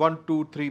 1 2 3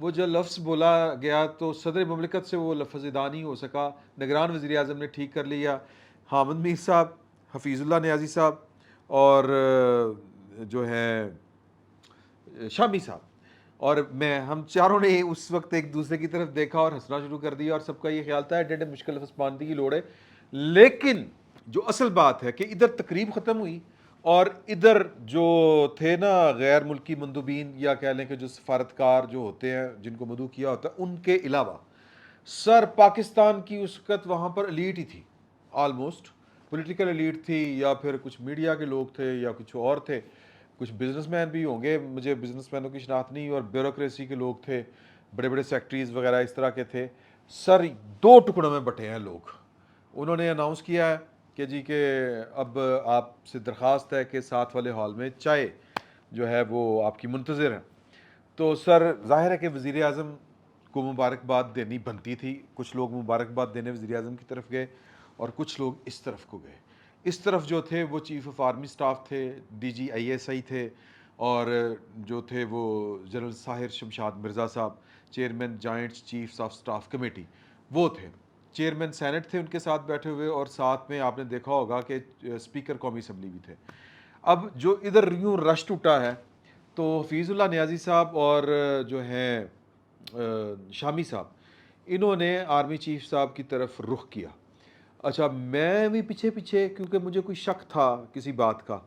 وہ جو لفظ بولا گیا تو صدر مملکت سے وہ لفظ ادا نہیں ہو سکا. نگران وزیر اعظم نے ٹھیک کر لیا, حامد میر صاحب, حفیظ اللہ نیازی صاحب اور جو ہے شامی صاحب اور میں, ہم چاروں نے اس وقت ایک دوسرے کی طرف دیکھا اور ہنسنا شروع کر دیا, اور سب کا یہ خیال تھا ڈیڈے مشکل لفظ پاندی کی لوڑ ہے. لیکن جو اصل بات ہے کہ ادھر تقریب ختم ہوئی اور ادھر جو تھے نا غیر ملکی مندوبین یا کہہ لیں کہ جو سفارتکار جو ہوتے ہیں جن کو مدعو کیا ہوتا ہے, ان کے علاوہ سر پاکستان کی اس وقت وہاں پر ایلیٹ ہی تھی, آلموسٹ پولیٹیکل ایلیٹ تھی, یا پھر کچھ میڈیا کے لوگ تھے یا کچھ اور تھے, کچھ بزنس مین بھی ہوں گے, مجھے بزنس مینوں کی شناخت نہیں, اور بیوروکریسی کے لوگ تھے, بڑے بڑے سیکٹریز وغیرہ اس طرح کے تھے. سر دو ٹکڑوں میں بٹے ہیں لوگ. انہوں نے اناؤنس کیا ہے کہ جی کہ اب آپ سے درخواست ہے کہ ساتھ والے ہال میں چائے جو ہے وہ آپ کی منتظر ہیں. تو سر ظاہر ہے کہ وزیر اعظم کو مبارکباد دینی بنتی تھی. کچھ لوگ مبارکباد دینے وزیر اعظم کی طرف گئے اور کچھ لوگ اس طرف کو گئے. اس طرف جو تھے وہ چیف آف آرمی سٹاف تھے, D G I S I تھے, اور جو تھے وہ جنرل ساحر شمشاد مرزا صاحب, chairman joint chiefs of staff committee وہ تھے. چیئرمین سینٹ تھے ان کے ساتھ بیٹھے ہوئے, اور ساتھ میں آپ نے دیکھا ہوگا کہ اسپیکر قومی اسمبلی بھی تھے. اب جو ادھر یوں رش ٹوٹا ہے تو حفیظ اللہ نیازی صاحب اور جو ہیں شامی صاحب, انہوں نے آرمی چیف صاحب کی طرف رخ کیا. اچھا میں بھی پیچھے پیچھے, کیونکہ مجھے کوئی شک تھا کسی بات کا,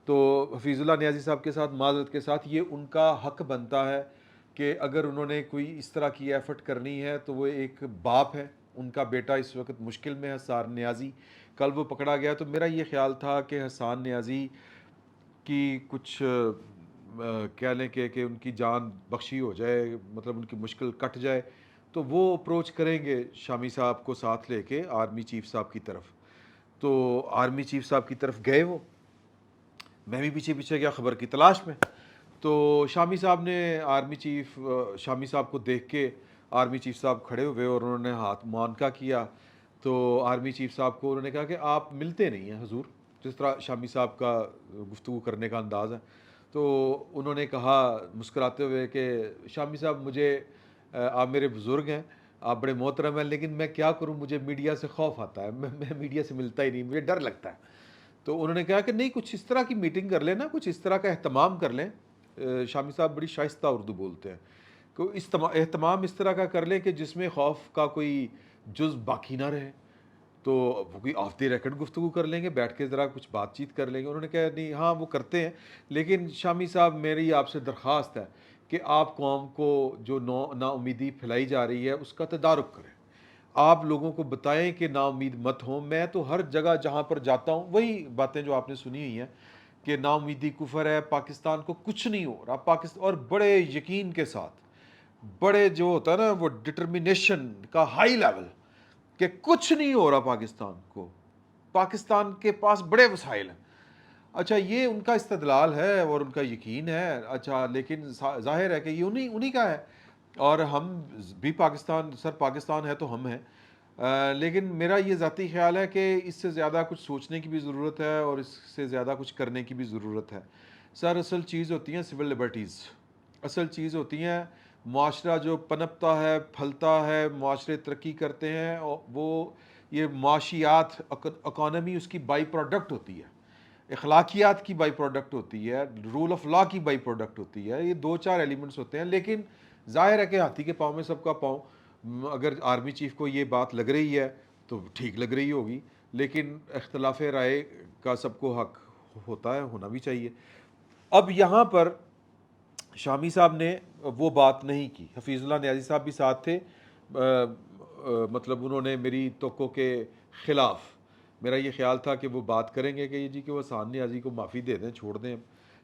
تو حفیظ اللہ نیازی صاحب کے ساتھ معذرت کے ساتھ, یہ ان کا حق بنتا ہے کہ اگر انہوں نے کوئی اس طرح کی ایفرٹ کرنی ہے تو وہ ایک باپ ہے, ان کا بیٹا اس وقت مشکل میں ہے حسان نیازی, کل وہ پکڑا گیا. تو میرا یہ خیال تھا کہ حسان نیازی کی کچھ کہہ لیں کہ ان کی جان بخشی ہو جائے, مطلب ان کی مشکل کٹ جائے, تو وہ اپروچ کریں گے شامی صاحب کو ساتھ لے کے آرمی چیف صاحب کی طرف. تو آرمی چیف صاحب کی طرف گئے وہ, میں بھی پیچھے پیچھے گیا خبر کی تلاش میں. تو شامی صاحب نے شامی صاحب کو دیکھ کے آرمی چیف صاحب کھڑے ہوئے اور انہوں نے ہاتھ معانقہ کیا. تو آرمی چیف صاحب کو انہوں نے کہا کہ آپ ملتے نہیں ہیں حضور, جس طرح شامی صاحب کا گفتگو کرنے کا انداز ہے. تو انہوں نے کہا مسکراتے ہوئے کہ شامی صاحب مجھے آپ میرے بزرگ ہیں, آپ بڑے محترم ہیں, لیکن میں کیا کروں, مجھے میڈیا سے خوف آتا ہے, میں میڈیا سے ملتا ہی نہیں, مجھے ڈر لگتا ہے. تو انہوں نے کہا کہ نہیں, کچھ اس طرح کی میٹنگ کر لیں نا, کچھ اس طرح کا اہتمام کر لیں. شامی صاحب بڑی شائستہ اردو بولتے ہیں, کہ اہتمام اس طرح کا کر لیں کہ جس میں خوف کا کوئی جز باقی نہ رہے. تو وہ کوئی آف دی ریکڈ گفتگو کر لیں گے, بیٹھ کے ذرا کچھ بات چیت کر لیں گے. انہوں نے کہا نہیں, ہاں وہ کرتے ہیں, لیکن شامی صاحب میری آپ سے درخواست ہے کہ آپ قوم کو جو نا امیدی پھیلائی جا رہی ہے اس کا تدارک کریں. آپ لوگوں کو بتائیں کہ نا امید مت ہوں. میں تو ہر جگہ جہاں پر جاتا ہوں وہی باتیں جو آپ نے سنی ہوئی ہیں کہ نا امیدی کفر ہے, پاکستان کو کچھ نہیں ہو رہا, پاکستان, اور بڑے یقین کے ساتھ, بڑے جو ہوتا ہے نا وہ ڈٹرمینیشن کا ہائی لیول کہ کچھ نہیں ہو رہا پاکستان کو, پاکستان کے پاس بڑے وسائل ہیں. اچھا یہ ان کا استدلال ہے اور ان کا یقین ہے, اچھا لیکن ظاہر ہے کہ یہ انہی کا ہے, اور ہم بھی پاکستان, سر پاکستان ہے تو ہم ہیں. لیکن میرا یہ ذاتی خیال ہے کہ اس سے زیادہ کچھ سوچنے کی بھی ضرورت ہے اور اس سے زیادہ کچھ کرنے کی بھی ضرورت ہے. سر اصل چیز ہوتی ہیں سول لبرٹیز, اصل چیز ہوتی ہیں معاشرہ جو پنپتا ہے, پھلتا ہے, معاشرے ترقی کرتے ہیں, وہ یہ معاشیات, اکانومی اس کی بائی پروڈکٹ ہوتی ہے, اخلاقیات کی بائی پروڈکٹ ہوتی ہے, رول آف لا کی بائی پروڈکٹ ہوتی ہے. یہ دو چار ایلیمنٹس ہوتے ہیں. لیکن ظاہر ہے کہ ہاتھی کے پاؤں میں سب کا پاؤں, اگر آرمی چیف کو یہ بات لگ رہی ہے تو ٹھیک لگ رہی ہوگی, لیکن اختلاف رائے کا سب کو حق ہوتا ہے, ہونا بھی چاہیے. اب یہاں پر شامی صاحب نے وہ بات نہیں کی, حفیظ اللہ نیازی صاحب بھی ساتھ تھے, مطلب انہوں نے میری توقع کے خلاف, میرا یہ خیال تھا کہ وہ بات کریں گے کہ جی کہ وہ حسان نیازی کو معافی دے دیں, چھوڑ دیں,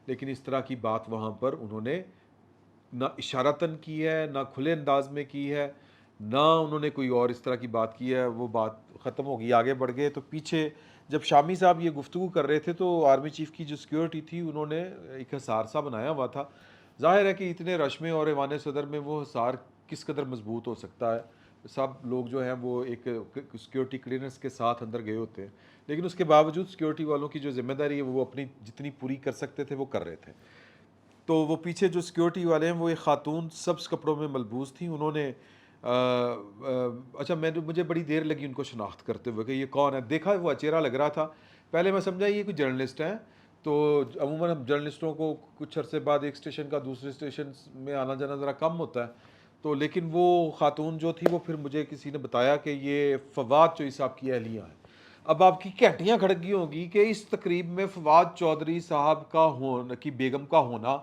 لیکن اس طرح کی بات وہاں پر انہوں نے نہ اشارتاً کی ہے, نہ کھلے انداز میں کی ہے, نہ انہوں نے کوئی اور اس طرح کی بات کی ہے. وہ بات ختم ہو گئی, آگے بڑھ گئے. تو پیچھے جب شامی صاحب یہ گفتگو کر رہے تھے تو آرمی چیف کی جو سیکیورٹی تھی انہوں نے ایک حصار سا بنایا ہوا تھا. ظاہر ہے کہ اتنے رش میں اور ایوان صدر میں وہ حصار کس قدر مضبوط ہو سکتا ہے, سب لوگ جو ہیں وہ ایک سیکیورٹی کلیئرنس کے ساتھ اندر گئے ہوتے ہیں, لیکن اس کے باوجود سیکیورٹی والوں کی جو ذمہ داری ہے وہ اپنی جتنی پوری کر سکتے تھے وہ کر رہے تھے. تو وہ پیچھے جو سیکیورٹی والے ہیں وہ ایک خاتون سبز کپڑوں میں ملبوس تھیں، انہوں نے اچھا مجھے بڑی دیر لگی ان کو شناخت کرتے ہوئے کہ یہ کون ہے، دیکھا وہ چہرہ لگ رہا تھا، پہلے میں سمجھا یہ کوئی جرنلسٹ ہیں، تو عموماً ہم جرنلسٹوں کو کچھ عرصے بعد ایک اسٹیشن کا دوسرے اسٹیشن میں آنا جانا ذرا کم ہوتا ہے، تو لیکن وہ خاتون جو تھی وہ پھر مجھے کسی نے بتایا کہ یہ فواد چوئی صاحب کی اہلیہ ہیں۔ اب آپ کی گھنٹیاں کھڑک گئی ہوں گی کہ اس تقریب میں فواد چودھری صاحب کا ہونا کی بیگم کا ہونا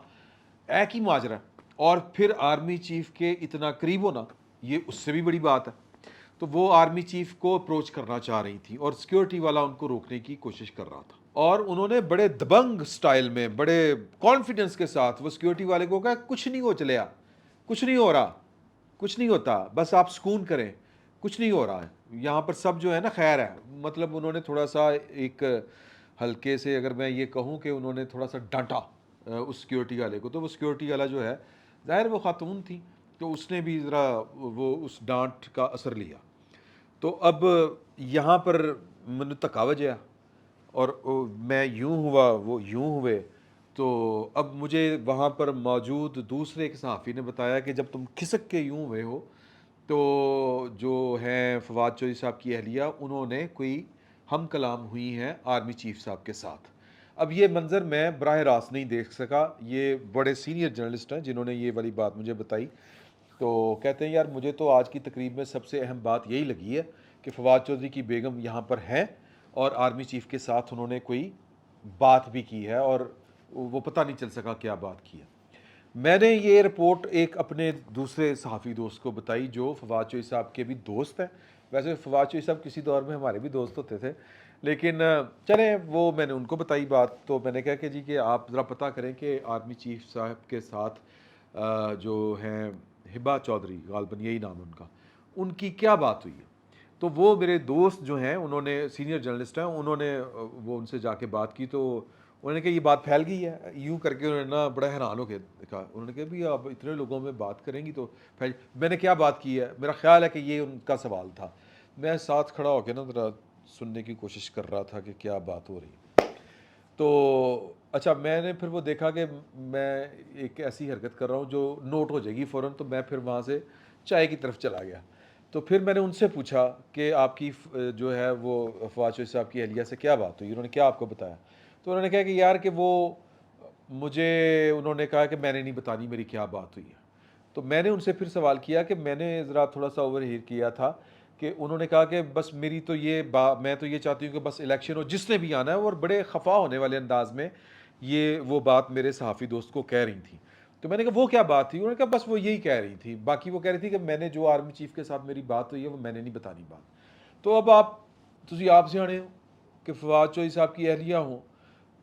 ایک ہی ماجرا ہے، اور پھر آرمی چیف کے اتنا قریب ہونا یہ اس سے بھی بڑی بات ہے۔ تو وہ آرمی چیف کو اپروچ کرنا چاہ رہی تھی اور سیکیورٹی والا ان کو روکنے کی کوشش کر رہا تھا، اور انہوں نے بڑے دبنگ سٹائل میں بڑے کانفیڈنس کے ساتھ وہ سیکیورٹی والے کو کہا کچھ نہیں ہو چلیا، کچھ نہیں ہو رہا، کچھ نہیں ہوتا، بس آپ سکون کریں، کچھ نہیں ہو رہا ہے یہاں پر، سب جو ہے نا خیر ہے۔ مطلب انہوں نے تھوڑا سا ایک ہلکے سے، اگر میں یہ کہوں کہ انہوں نے تھوڑا سا ڈانٹا اس سیکیورٹی والے کو، تو وہ سیکیورٹی والا جو ہے ظاہر وہ خاتون تھی تو اس نے بھی ذرا وہ اس ڈانٹ کا اثر لیا۔ تو اب یہاں پر میں تھکا بجیا، اور میں یوں ہوا وہ یوں ہوئے، تو اب مجھے وہاں پر موجود دوسرے ایک صحافی نے بتایا کہ جب تم کھسک کے یوں ہوئے ہو تو جو ہیں فواد چوہدری صاحب کی اہلیہ انہوں نے کوئی ہم کلام ہوئی ہیں آرمی چیف صاحب کے ساتھ۔ اب یہ منظر میں براہ راست نہیں دیکھ سکا، یہ بڑے سینئر جرنلسٹ ہیں جنہوں نے یہ والی بات مجھے بتائی، تو کہتے ہیں یار مجھے تو آج کی تقریب میں سب سے اہم بات یہی لگی ہے کہ فواد چودھری کی بیگم یہاں پر ہیں اور آرمی چیف کے ساتھ انہوں نے کوئی بات بھی کی ہے، اور وہ پتہ نہیں چل سکا کیا بات کی ہے۔ میں نے یہ رپورٹ ایک اپنے دوسرے صحافی دوست کو بتائی جو فواد چوہدری صاحب کے بھی دوست ہیں، ویسے فواد چوہدری صاحب کسی دور میں ہمارے بھی دوست ہوتے تھے، لیکن چلیں وہ میں نے ان کو بتائی بات، تو میں نے کہا کہ جی کہ آپ ذرا پتہ کریں کہ آرمی چیف صاحب کے ساتھ جو ہیں ہبا چودھری، غالباً یہی نام ہے ان کا، ان کی کیا بات ہوئی ہے۔ تو وہ میرے دوست جو ہیں انہوں نے سینئر جرنلسٹ ہیں، انہوں نے وہ ان سے جا کے بات کی، تو انہوں نے کہا یہ بات پھیل گئی ہے، یوں کر کے انہوں نے نا بڑا حیران ہو کے دیکھا، انہوں نے کہا بھی آپ اتنے لوگوں میں بات کریں گی تو پھیل، میں نے کیا بات کی ہے، میرا خیال ہے کہ یہ ان کا سوال تھا، میں ساتھ کھڑا ہو کے نا ذرا سننے کی کوشش کر رہا تھا کہ کیا بات ہو رہی ہے۔ تو اچھا میں نے پھر وہ دیکھا کہ میں ایک ایسی حرکت کر رہا ہوں جو نوٹ ہو جائے گی فوراً، تو میں پھر وہاں سے چائے کی طرف چلا گیا، تو پھر میں نے ان سے پوچھا کہ آپ کی جو ہے وہ فواد چوہدری صاحب کی اہلیہ سے کیا بات ہوئی، انہوں نے کیا آپ کو بتایا، تو انہوں نے کہا کہ یار کہ وہ مجھے، انہوں نے کہا کہ میں نے نہیں بتانی میری کیا بات ہوئی ہے۔ تو میں نے ان سے پھر سوال کیا کہ میں نے ذرا تھوڑا سا اوور ہیئر کیا تھا کہ انہوں نے کہا کہ بس میری تو یہ میں تو یہ چاہتی ہوں کہ بس الیکشن ہو جس نے بھی آنا ہے، اور بڑے خفا ہونے والے انداز میں یہ وہ بات میرے صحافی دوست کو کہہ رہی تھی۔ تو میں نے کہا وہ کیا بات تھی، انہوں نے کہا بس وہ یہی کہہ رہی تھی، باقی وہ کہہ رہی تھی کہ میں نے جو آرمی چیف کے ساتھ میری بات ہوئی ہے وہ میں نے نہیں بتانی بات۔ تو اب آپ سیانے ہو کہ فواد چوہدری صاحب کی اہلیہ ہوں،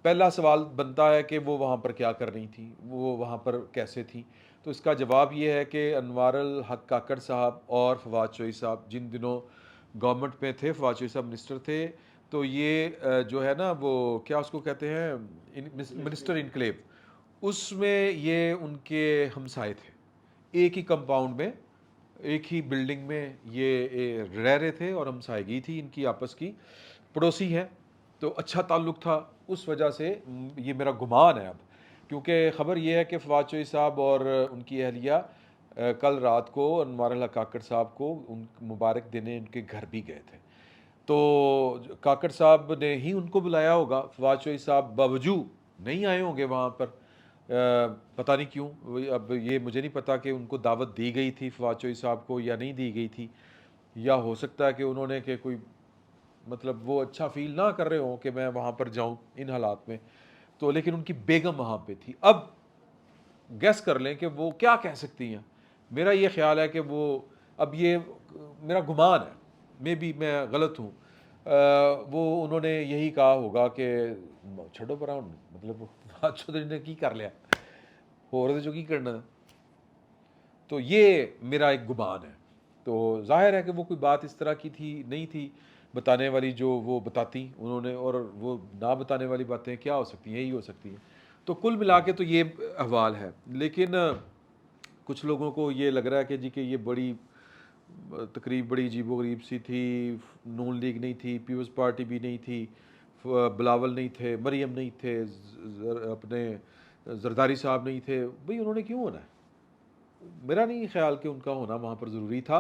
پہلا سوال بنتا ہے کہ وہ وہاں پر کیا کر رہی تھیں، وہ وہاں پر کیسے تھیں، تو اس کا جواب یہ ہے کہ انوار الحق کاکڑ صاحب اور فواد چوہدری صاحب جن دنوں گورنمنٹ میں تھے، فواد چوہدری صاحب منسٹر تھے، تو یہ جو ہے نا وہ کیا اس کو کہتے ہیں منسٹر انکلیو، اس میں یہ ان کے ہمسائے تھے، ایک ہی کمپاؤنڈ میں ایک ہی بلڈنگ میں یہ رہ رہے تھے، اور ہمسائیگی تھی ان کی آپس کی، پڑوسی ہیں، تو اچھا تعلق تھا، اس وجہ سے یہ میرا گمان ہے اب، کیونکہ خبر یہ ہے کہ فواد چوہدری صاحب اور ان کی اہلیہ کل رات کو انوار اللہ کاکڑ صاحب کو ان مبارک دینے ان کے گھر بھی گئے تھے، تو کاکڑ صاحب نے ہی ان کو بلایا ہوگا، فواد چوہدری صاحب باوجود نہیں آئے ہوں گے وہاں پر، پتہ نہیں کیوں، اب یہ مجھے نہیں پتا کہ ان کو دعوت دی گئی تھی فواد چوہدری صاحب کو یا نہیں دی گئی تھی، یا ہو سکتا ہے کہ انہوں نے کہ کوئی مطلب وہ اچھا فیل نہ کر رہے ہوں کہ میں وہاں پر جاؤں ان حالات میں، تو لیکن ان کی بیگم وہاں پہ تھی۔ اب گیس کر لیں کہ وہ کیا کہہ سکتی ہیں، میرا یہ خیال ہے کہ وہ، اب یہ میرا گمان ہے، میں غلط ہوں، وہ انہوں نے یہی کہا ہوگا کہ چھڈو پرا ہن، مطلب فواد چوہدری نے کی کر لیا ہو رہے جو کی کرنا، تو یہ میرا ایک گمان ہے۔ تو ظاہر ہے کہ وہ کوئی بات اس طرح کی تھی نہیں تھی بتانے والی جو وہ بتاتی انہوں نے، اور وہ نہ بتانے والی باتیں کیا ہو سکتی ہیں، یہی ہو سکتی ہیں، تو کل ملا کے تو یہ احوال ہے۔ لیکن کچھ لوگوں کو یہ لگ رہا ہے کہ جی کہ یہ بڑی تقریب بڑی عجیب و غریب سی تھی، نون لیگ نہیں تھی، پیپلز پارٹی بھی نہیں تھی، بلاول نہیں تھے، مریم نہیں تھے، اپنے زرداری صاحب نہیں تھے، بھئی انہوں نے کیوں ہونا ہے؟ میرا نہیں خیال کہ ان کا ہونا وہاں پر ضروری تھا.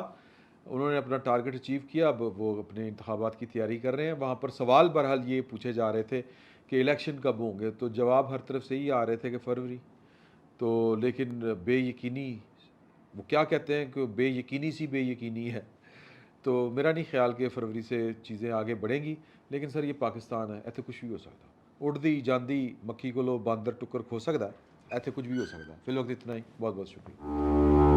انہوں نے اپنا ٹارگٹ اچیو کیا، اب وہ اپنے انتخابات کی تیاری کر رہے ہیں. وہاں پر سوال بہرحال یہ پوچھے جا رہے تھے کہ الیکشن کب ہوں گے، تو جواب ہر طرف سے ہی آ رہے تھے کہ فروری. تو لیکن بے یقینی، وہ کیا کہتے ہیں کہ بے یقینی سی بے یقینی ہے. تو میرا نہیں خیال کہ فروری سے چیزیں آگے بڑھیں گی. لیکن سر یہ پاکستان ہے، ایتھے کچھ بھی ہو سکتا. اڑدی جاندی مکھی کو لو باندر ٹکر کھو سکتا ہے، ایتھے کچھ بھی ہو سکتا ہے. فی الوقت اتنا ہی. بہت بہت شکریہ.